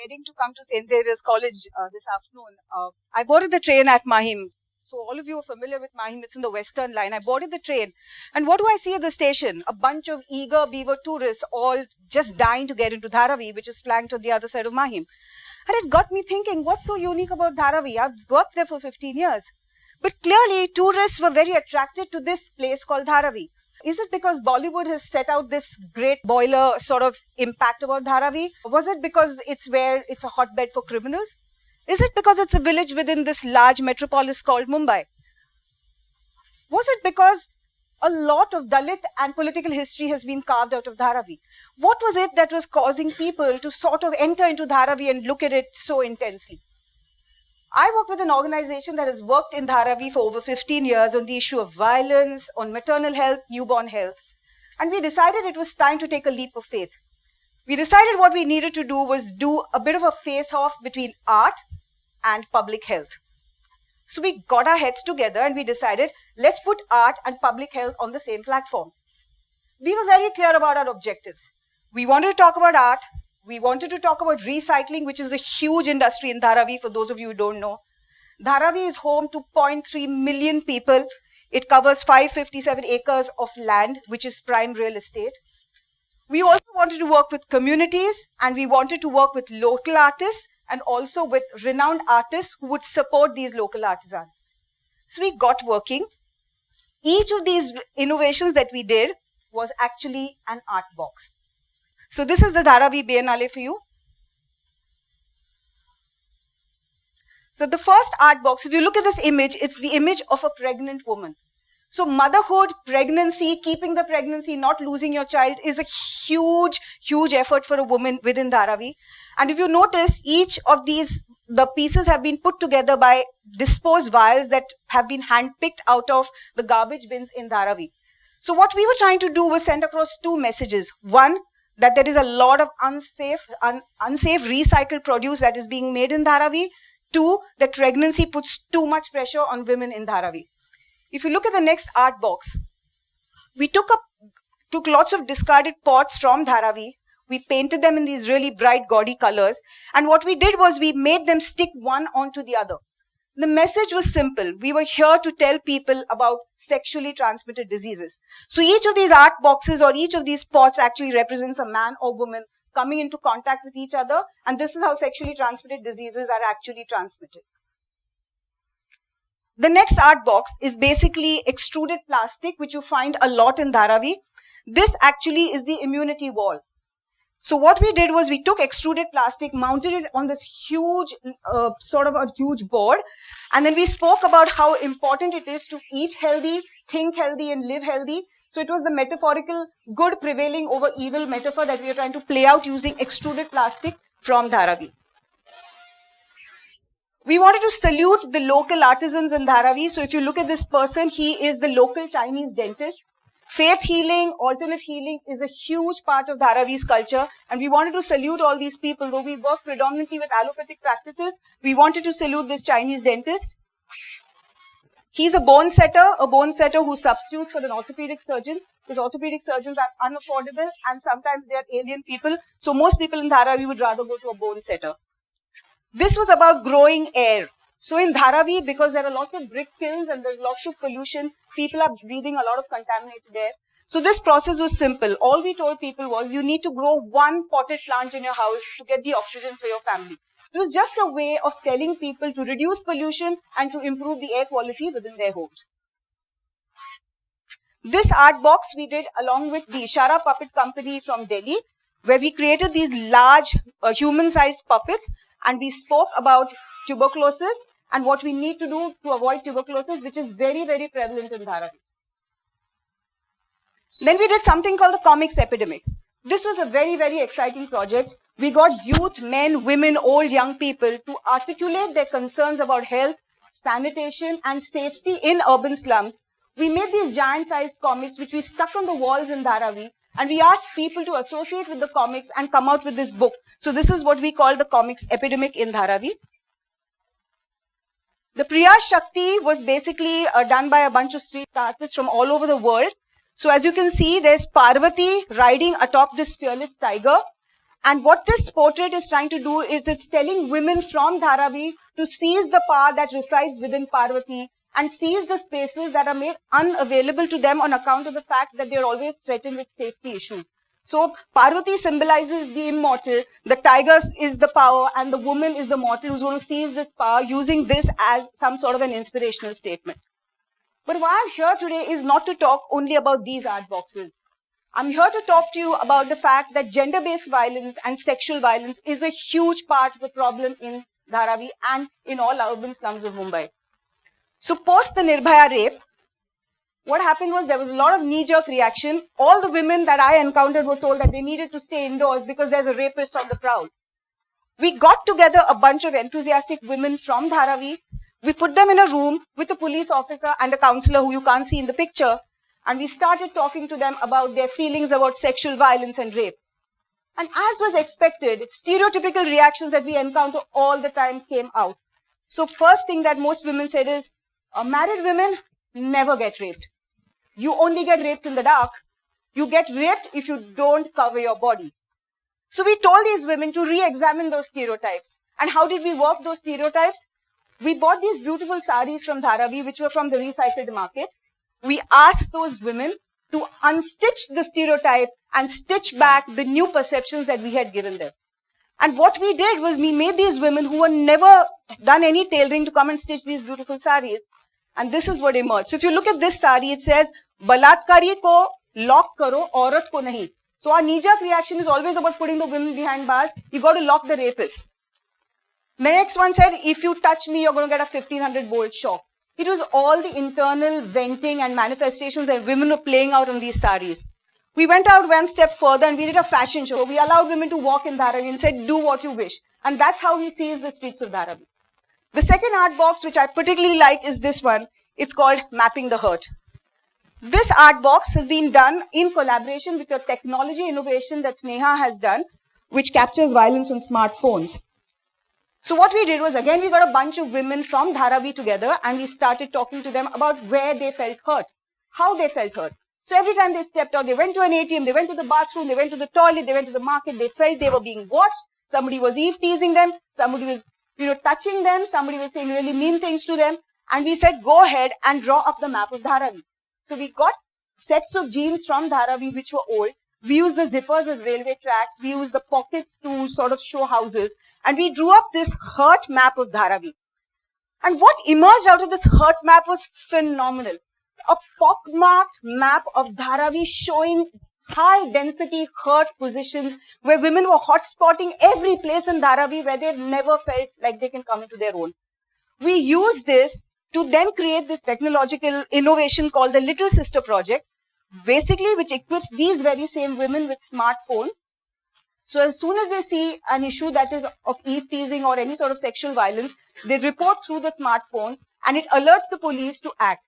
heading to come to St. Xavier's College this afternoon. I boarded the train at Mahim. So all of you are familiar with Mahim. It's in the Western Line. I boarded the train. And what do I see at the station? A bunch of eager beaver tourists all just dying to get into Dharavi, which is flanked on the other side of Mahim. And it got me thinking, what's so unique about Dharavi? I've worked there for 15 years. But clearly, tourists were very attracted to this place called Dharavi. Is it because Bollywood has set out this great boiler sort of impact about Dharavi? Was it because it's a hotbed for criminals? Is it because it's a village within this large metropolis called Mumbai? Was it because a lot of Dalit and political history has been carved out of Dharavi? What was it that was causing people to sort of enter into Dharavi and look at it so intensely? I work with an organization that has worked in Dharavi for over 15 years on the issue of violence, on maternal health, newborn health. And we decided it was time to take a leap of faith. We decided what we needed to do was do a bit of a face-off between art and public health. So we got our heads together and we decided, let's put art and public health on the same platform. We were very clear about our objectives. We wanted to talk about art. We wanted to talk about recycling, which is a huge industry in Dharavi, for those of you who don't know. Dharavi is home to 0.3 million people. It covers 557 acres of land, which is prime real estate. We also wanted to work with communities, and we wanted to work with local artists, and also with renowned artists who would support these local artisans. So we got working. Each of these innovations that we did was actually an art box. So this is the Dharavi Biennale for you. So the first art box, if you look at this image, it's the image of a pregnant woman. So motherhood, pregnancy, keeping the pregnancy, not losing your child is a huge, huge effort for a woman within Dharavi. And if you notice, each of the pieces have been put together by disposed vials that have been handpicked out of the garbage bins in Dharavi. So what we were trying to do was send across two messages. One, that there is a lot of unsafe recycled produce that is being made in Dharavi. Two, that pregnancy puts too much pressure on women in Dharavi. If you look at the next art box, we took lots of discarded pots from Dharavi. We painted them in these really bright, gaudy colors. And what we did was we made them stick one onto the other. The message was simple. We were here to tell people about sexually transmitted diseases. So each of these art boxes or each of these pots actually represents a man or woman coming into contact with each other. And this is how sexually transmitted diseases are actually transmitted. The next art box is basically extruded plastic, which you find a lot in Dharavi. This actually is the immunity wall. So what we did was we took extruded plastic, mounted it on this huge, sort of a huge board. And then we spoke about how important it is to eat healthy, think healthy, and live healthy. So it was the metaphorical good prevailing over evil metaphor that we are trying to play out using extruded plastic from Dharavi. We wanted to salute the local artisans in Dharavi. So if you look at this person, he is the local Chinese dentist. Faith healing, alternate healing is a huge part of Dharavi's culture, and we wanted to salute all these people. Though we work predominantly with allopathic practices, we wanted to salute this Chinese dentist. He's a bone setter who substitutes for an orthopedic surgeon, because orthopedic surgeons are unaffordable and sometimes they are alien people. So most people in Dharavi would rather go to a bone setter. This was about growing air. So in Dharavi, because there are lots of brick kilns and there's lots of pollution, people are breathing a lot of contaminated air. So this process was simple. All we told people was you need to grow one potted plant in your house to get the oxygen for your family. It was just a way of telling people to reduce pollution and to improve the air quality within their homes. This art box we did along with the Ishara Puppet Company from Delhi, where we created these large human-sized puppets, and we spoke about tuberculosis and what we need to do to avoid tuberculosis, which is very, very prevalent in Dharavi. Then we did something called the comics epidemic. This was a very, very exciting project. We got youth, men, women, old, young people to articulate their concerns about health, sanitation, and safety in urban slums. We made these giant-sized comics, which we stuck on the walls in Dharavi, and we asked people to associate with the comics and come out with this book. So this is what we call the comics epidemic in Dharavi. The Priya Shakti was basically done by a bunch of street artists from all over the world. So as you can see, there's Parvati riding atop this fearless tiger. And what this portrait is trying to do is it's telling women from Dharavi to seize the power that resides within Parvati and seize the spaces that are made unavailable to them on account of the fact that they are always threatened with safety issues. So Parvati symbolizes the immortal, the tiger is the power, and the woman is the mortal who's going to seize this power, using this as some sort of an inspirational statement. But why I'm here today is not to talk only about these art boxes. I'm here to talk to you about the fact that gender-based violence and sexual violence is a huge part of the problem in Dharavi and in all urban slums of Mumbai. So post the Nirbhaya rape, what happened was there was a lot of knee-jerk reaction. All the women that I encountered were told that they needed to stay indoors because there's a rapist on the prowl. We got together a bunch of enthusiastic women from Dharavi. We put them in a room with a police officer and a counselor who you can't see in the picture. And we started talking to them about their feelings about sexual violence and rape. And as was expected, stereotypical reactions that we encounter all the time came out. So first thing that most women said is, married women never get raped. You only get raped in the dark. You get raped if you don't cover your body. So we told these women to re-examine those stereotypes. And how did we work those stereotypes? We bought these beautiful saris from Dharavi, which were from the recycled market. We asked those women to unstitch the stereotype and stitch back the new perceptions that we had given them. And what we did was we made these women who were never done any tailoring to come and stitch these beautiful saris. And this is what emerged. So if you look at this sari, it says, Balatkari ko lock karo, aurat ko nahi. So our knee-jerk reaction is always about putting the women behind bars. You got to lock the rapist. The next one said, if you touch me, you're going to get a 1500 volt shock. It was all the internal venting and manifestations that women were playing out on these saris. We went out one step further and we did a fashion show. We allowed women to walk in Dharavi and said, do what you wish. And that's how we seized the streets of Dharavi. The second art box, which I particularly like, is this one. It's called Mapping the Hurt. This art box has been done in collaboration with a technology innovation that SNEHA has done, which captures violence on smartphones. So what we did was, again, we got a bunch of women from Dharavi together and we started talking to them about where they felt hurt, how they felt hurt. So every time they stepped out, they went to an ATM, they went to the bathroom, they went to the toilet, they went to the market, they felt they were being watched. Somebody was eve-teasing them, somebody was, touching them, somebody was saying really mean things to them. And we said, go ahead and draw up the map of Dharavi. So we got sets of jeans from Dharavi which were old. We used the zippers as railway tracks. We used the pockets to sort of show houses. And we drew up this hurt map of Dharavi. And what emerged out of this hurt map was phenomenal. A pockmarked map of Dharavi showing high density hurt positions where women were hotspotting every place in Dharavi where they never felt like they can come into their own. We used this to then create this technological innovation called the Little Sister Project, basically which equips these very same women with smartphones. So as soon as they see an issue that is of eve-teasing or any sort of sexual violence, they report through the smartphones and it alerts the police to act.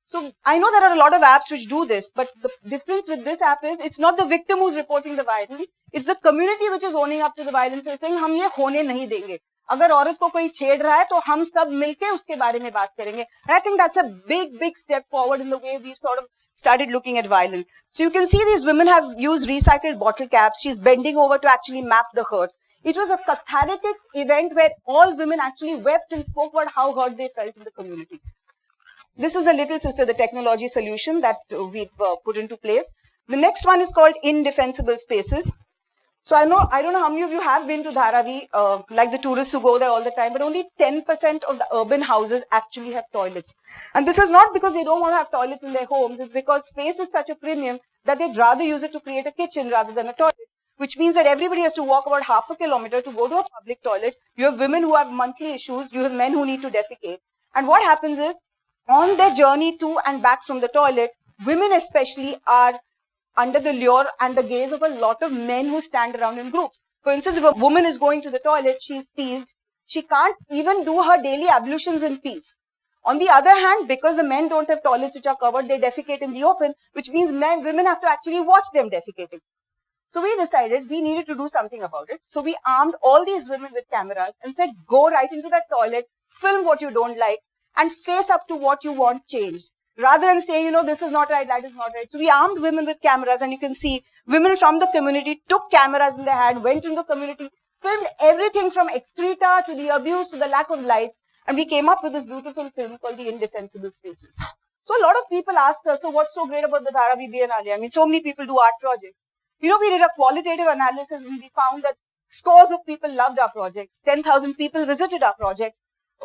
So I know there are a lot of apps which do this, but the difference with this app is it's not the victim who's reporting the violence, it's the community which is owning up to the violence and saying, हम ये होने नहीं देंगे. अगर औरत को कोई छेड़ रहा है तो हम सब मिलके उसके बारे में बात करेंगे. And I think that's a big step forward in the way we sort of started looking at violence. So you can see these women have used recycled bottle caps. She's bending over to actually map the hurt. It was a cathartic event where all women actually wept and spoke about how hurt they felt in the community. This is the Little Sister, the technology solution that we've put into place. The next one is called Indefensible Spaces. So I don't know how many of you have been to Dharavi, like the tourists who go there all the time, but only 10% of the urban houses actually have toilets. And this is not because they don't want to have toilets in their homes, it's because space is such a premium that they'd rather use it to create a kitchen rather than a toilet, which means that everybody has to walk about half a kilometer to go to a public toilet. You have women who have monthly issues, you have men who need to defecate. And what happens is, on their journey to and back from the toilet, women especially are under the lure and the gaze of a lot of men who stand around in groups. For instance, if a woman is going to the toilet, she's teased. She can't even do her daily ablutions in peace. On the other hand, because the men don't have toilets which are covered, they defecate in the open, which means women have to actually watch them defecating. So we decided we needed to do something about it. So we armed all these women with cameras and said, go right into that toilet, film what you don't like, and face up to what you want changed. rather than saying, you know, this is not right, that is not right. So we armed women with cameras, and you can see women from the community took cameras in their hand, went into the community, filmed everything from excreta to the abuse to the lack of lights, and we came up with this beautiful film called The Indefensible Spaces. So a lot of people ask us, so what's so great about the Dharavi Biennale? I mean, so many people do art projects. You know, we did a qualitative analysis. We found that scores of people loved our projects. 10,000 people visited our project.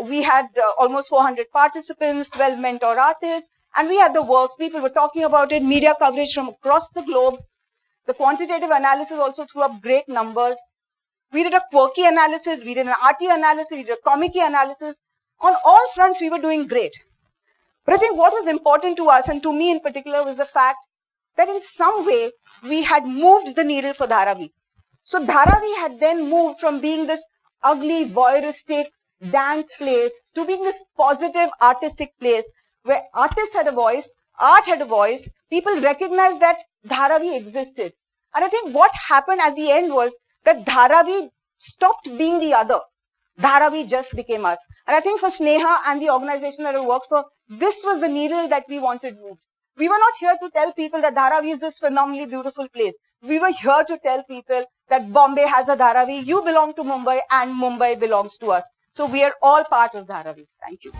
We had almost 400 participants, 12 mentor artists, and we had the works. People were talking about it, media coverage from across the globe. The quantitative analysis also threw up great numbers. We did a quirky analysis, we did an arty analysis, we did a comic-y analysis. On all fronts, we were doing great. But I think what was important to us, and to me in particular, was the fact that in some way, we had moved the needle for Dharavi. So Dharavi had then moved from being this ugly, voyeuristic, dank place to being this positive, artistic place where artists had a voice, art had a voice, people recognized that Dharavi existed. And I think what happened at the end was that Dharavi stopped being the other. Dharavi just became us. And I think for SNEHA and the organization that I worked for, this was the needle that we wanted moved. We were not here to tell people that Dharavi is this phenomenally beautiful place. We were here to tell people that Bombay has a Dharavi, you belong to Mumbai, and Mumbai belongs to us. So we are all part of Dharavi. Thank you.